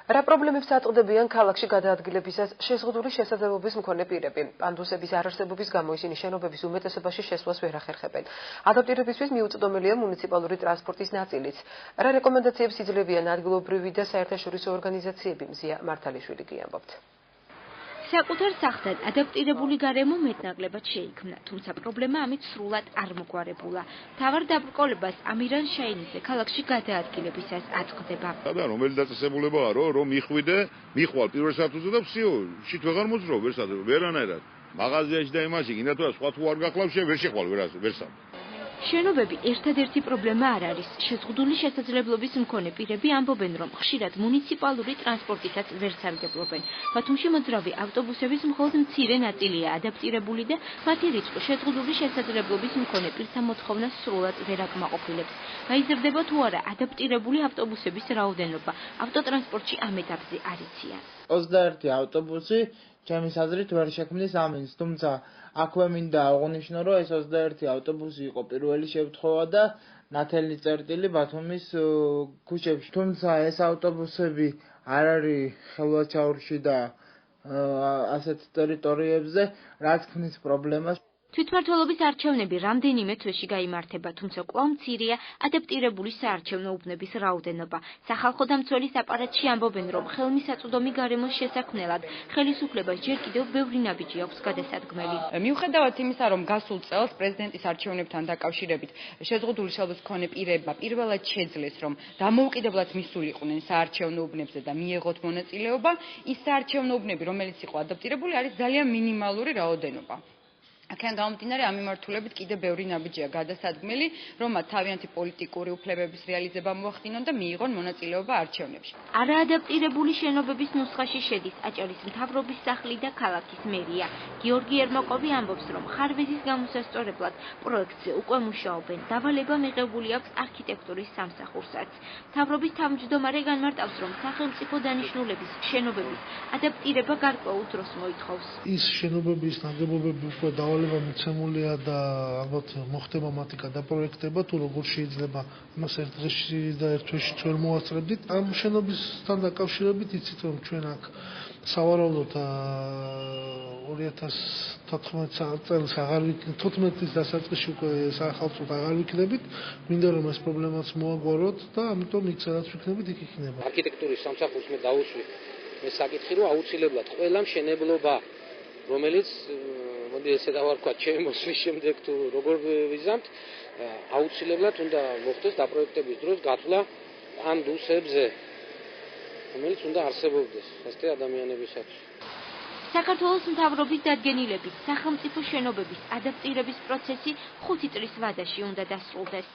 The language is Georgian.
რა პრობლემებს აწყდებიან ქალაქში გადაადგილებისას შეზღუდული შესაძლებლობის მქონე პირები? პანდუსების არარსებობის გამო ისინი შენობების უმეტესობაში შესვლას ვერ ახერხებენ. ადაპტირებისთვის მიუწვდომელია მუნიციპალური ტრანსპორტის ნაწილიც. რა რეკომენდაციებს იძლევიან ადგილობრივი და საერთაშორისო ორგანიზაციები? მზია მართალიშვილი გიამბობთ. საკუთარ სახლთან ადაპტირებული გარემო მეტნაკლებად შეიქმნა, თუმცა პრობლემა ამით სრულად არ მოგვარებულა. მთავარ დაბრკოლებას ამირან შაინიძე ქალაქში გადაადგილებისას აწყდება. რომელი დაწესებულებაა, რომ მიხვალ პირველ სართულზე და ვсё, შით ვეღარ მოძრაობ, ვერანაირად. მაღაზიაში და იმაში, კიდე თუ სხვა თუ არ გახლავ, ვერ შეხვალ, ვერსად. შენობები ერთადერთი პრობლემა არ არის. შეზღუდული შესაძლებლობის მქონე პირები ამბობენ, რომ ხშირად მუნიციპალური ტრანსპორტითაც ვერ სარგებლობენ. ბათუმში მოძრავი ავტობუსების მხოლოდ მცირე ნაწილია ადაპტირებული და მათი რიცხვი შეზღუდული შესაძლებლობის მქონე პირთა მოთხოვნას სრულად ვერ აკმაყოფილებს. გაიზრდება თუ არა ადაპტირებული ავტობუსების რაოდენობა. ავტოტრანსპორტში ამ ეტაპზე არ იციან. 21 ავტობუსი ჩემის აზრით ვერ შექმნის ამინს, თუმცა აქვე მინდა აღვნიშნო, რომ ეს 21 ავტობუსი იყო პირველი შემთხვევა და ნათელი წერტილი ბათუმის ქუჩებში. თუმცა ეს ავტობუსები არ არის ხელვაჩაურში და ასეთ ტერიტორიებზე, რაც ქმნის პრობლემას. თვითმმართველობის არჩევნები რამდენიმე თვეში გაიმართება, თუმცა კვლავ მცირეა ადაპტირებული საარჩევნო უბნების რაოდენობა. სახალხო დამცველის აპარატში ამბობენ, რომ ხელმისაწვდომი გარემოს შესაქმნელად ხელისუფლებას ჯერ კიდევ ბევრი ნაბიჯი აქვს გადასადგმელი. მიუხედავად იმისა, რომ გასულ წელს პრეზიდენტის არჩევნებთან დაკავშირებით შეზღუდული შენობების მქონე პირებმა პირველად შეძლეს, რომ დამოუკიდებლად მისულიყვნენ საარჩევნო უბნებზე და მიეღოთ მონაწილეობა, ის საარჩევნო უბნები, რომელიც იყო ადაპტირებული, არის ძალიან მინიმალური რაოდენობა. აქედან გამომდინარე, ამ მიმართულებით კიდევ ბევრი ნაბიჯია გადასადგმელი, რომ მათ თავიანთი პოლიტიკური უფლებების რეალიზება მოახდინონ და მიიღონ მონაწილეობა არჩევნებში. არაადაპტირებული შენობების ნუსხაში შედის აჭარის მთავრობის სახლი და ქალაქის მერია. გიორგი ერმაკოვი ამბობს, რომ ხარვეზის გამოსასწორებლად პროექტზე უკვე მუშაობენ. დავალება მიღებული აქვს არქიტექტურის სამსახურსაც. მთავრობის თავმჯდომარე განმარტავს, რომ სახელმწიფო დანიშნულების შენობების ადაპტირება გარკვეულ დროს მოითხოვს. ის შენობების ნაგებობები უკვე დავალება მიცემულია და ალბათ მოხდება მათი გადაპროექტება, თუ როგორ შეიძლება იმას ერთ დღეში და ერთ თვეში ჩვენ მოვასწრებდით. ამ შენობისთან დაკავშირებით იცით, რომ ჩვენ აქ სავარაუდოდ 2014 წელს 14 დასაწყისში უკვე სახელმწიფოდ აღარ ვიქნებით. მინდა რომ ეს პრობლემაც მოაგვაროთ და ამიტომ იქ სადაც ვიქნებით, იქ იქნება. არქიტექტურის სამსახურს მე დავუსვი ეს საკითხი, რომ აუცილებლად ყველა მშენებლობა, რომელიც მოდი ესე დავარქვა ჩემი მოსვლის შემდეგ თუ როგორ ვიზამთ, აუცილებლად უნდა მოხდეს დაპროექტების დროს გათვლა ამ დუსებზე, რომელიც უნდა არსებობდეს ასეთი ადამიანებისათვის. საქართველოს მთავრობის დადგენილებით სახელმწიფო შენობების ადაპტირების პროცესი 5 წლის ვადაში უნდა დასრულდეს.